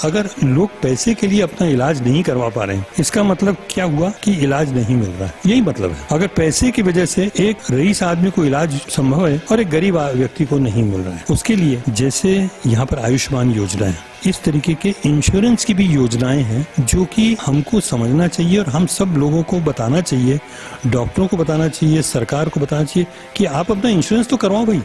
अगर लोग पैसे के लिए अपना इलाज नहीं करवा पा रहे हैं, इसका मतलब क्या हुआ कि इलाज नहीं मिल रहा है, यही मतलब है। अगर पैसे की वजह से एक रईस आदमी को इलाज संभव है और एक गरीब व्यक्ति को नहीं मिल रहा है, उसके लिए जैसे यहाँ पर आयुष्मान योजना है, इस तरीके के इंश्योरेंस की भी योजनाएं हैं जो कि हमको समझना चाहिए और हम सब लोगों को बताना चाहिए, डॉक्टरों को बताना चाहिए, सरकार को बताना चाहिए कि आप अपना इंश्योरेंस तो करवाओ भाई।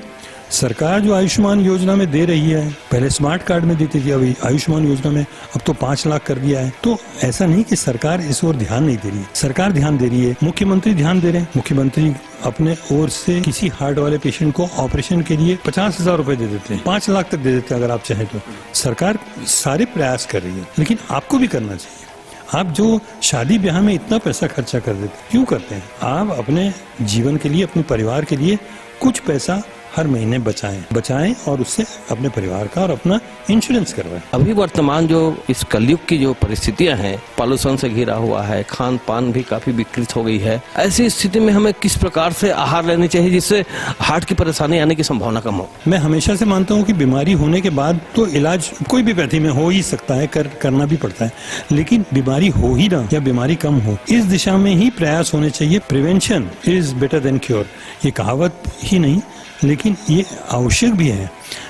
सरकार जो आयुष्मान योजना में दे रही है, पहले स्मार्ट कार्ड में देती थी, अभी आयुष्मान योजना में अब तो 5 लाख कर दिया है। तो ऐसा नहीं कि सरकार इस ओर ध्यान नहीं दे रही है, सरकार ध्यान दे रही है, मुख्यमंत्री ध्यान दे रहे हैं। मुख्यमंत्री अपने ओर से किसी हार्ट वाले पेशेंट को ऑपरेशन के लिए 50,000 रुपए दे देते हैं, 5 लाख तक दे देते हैं अगर आप चाहें तो। सरकार सारे प्रयास कर रही है, लेकिन आपको भी करना चाहिए। आप जो शादी ब्याह में इतना पैसा खर्चा कर देते क्यों करते हैं? आप अपने जीवन के लिए, अपने परिवार के लिए कुछ पैसा हर महीने बचाएं और उससे अपने परिवार का और अपना इंश्योरेंस करवाएं। अभी वर्तमान जो इस कलयुग की जो परिस्थितियां हैं, पॉल्यूशन से घिरा हुआ है, खान पान भी काफी विकृत हो गई है, ऐसी स्थिति में हमें किस प्रकार से आहार लेनी चाहिए जिससे हार्ट की परेशानी आने की संभावना कम हो? मैं हमेशा से मानता हूँ कि बीमारी होने के बाद तो इलाज कोई भी व्याधि में हो ही सकता है, करना भी पड़ता है, लेकिन बीमारी हो ही ना या बीमारी कम हो, इस दिशा में ही प्रयास होने चाहिए। Prevention is better than cure, ये कहावत ही नहीं लेकिन ये आवश्यक भी है।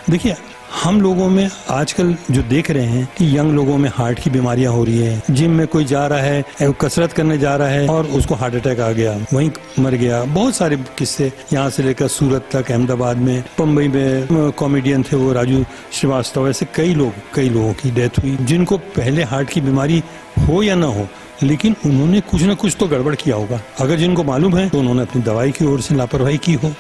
देखिए, हम लोगों में आजकल जो देख रहे हैं कि यंग लोगों में हार्ट की बीमारियां हो रही है, जिम में कोई जा रहा है, कसरत करने जा रहा है और उसको हार्ट अटैक आ गया, वहीं मर गया। बहुत सारे किस्से, यहाँ से लेकर सूरत तक, अहमदाबाद में, मुंबई में कॉमेडियन थे वो राजू श्रीवास्तव, ऐसे कई लोगों की डेथ हुई जिनको पहले हार्ट की बीमारी हो या ना हो, लेकिन उन्होंने कुछ न कुछ तो गड़बड़ किया होगा। अगर जिनको मालूम है तो उन्होंने अपनी दवाई की ओर से लापरवाही की हो,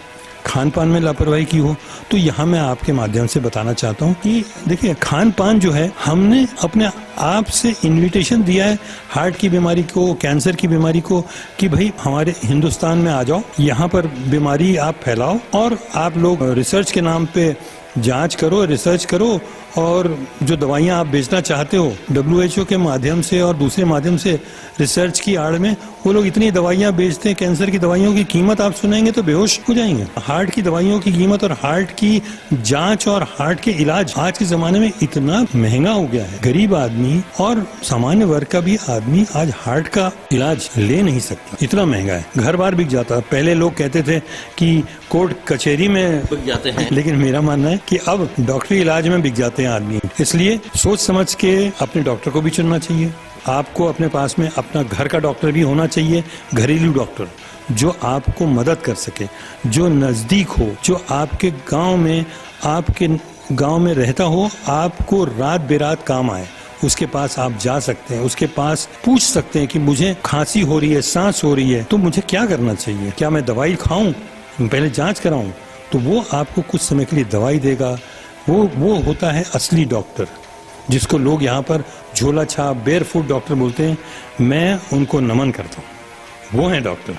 खान पान में लापरवाही की हो। तो यहाँ मैं आपके माध्यम से बताना चाहता हूँ कि देखिए, खान पान जो है, हमने अपने आप से इनविटेशन दिया है हार्ट की बीमारी को, कैंसर की बीमारी को, कि भाई हमारे हिंदुस्तान में आ जाओ, यहाँ पर बीमारी आप फैलाओ और आप लोग रिसर्च के नाम पे जांच करो, रिसर्च करो, और जो दवाइयां आप बेचना चाहते हो WHO के माध्यम से और दूसरे माध्यम से रिसर्च की आड़ में वो लोग इतनी दवाइयां बेचते हैं, कैंसर की दवाइयों की कीमत आप सुनेंगे तो बेहोश हो जाएंगे। हार्ट की दवाइयों की कीमत और हार्ट की जांच और हार्ट के इलाज आज के जमाने में इतना महंगा हो गया है, गरीब आदमी और सामान्य वर्ग का भी आदमी आज हार्ट का इलाज ले नहीं सकता, इतना महंगा है, घर बार बिक जाता। पहले लोग कहते थे कि कोर्ट कचहरी में बिक जाते हैं, लेकिन मेरा मानना है कि अब डॉक्टरी इलाज में बिक जाते हैं आदमी। इसलिए सोच समझ के अपने डॉक्टर को भी चुनना चाहिए। आपको अपने पास में अपना घर का डॉक्टर भी होना चाहिए, घरेलू डॉक्टर जो आपको मदद कर सके, जो नजदीक हो, जो आपके गांव में रहता हो, आपको रात बेरात काम आए, उसके पास आप जा सकते हैं, उसके पास पूछ सकते हैं कि मुझे खांसी हो रही है, सांस हो रही है, तो मुझे क्या करना चाहिए, क्या मैं दवाई खाऊं, पहले जांच कराऊं? तो वो आपको कुछ समय के लिए दवाई देगा। वो होता है असली डॉक्टर, जिसको लोग यहाँ पर झोला छाप, बेयर फुट डॉक्टर बोलते हैं। मैं उनको नमन करता हूँ, वो है डॉक्टर।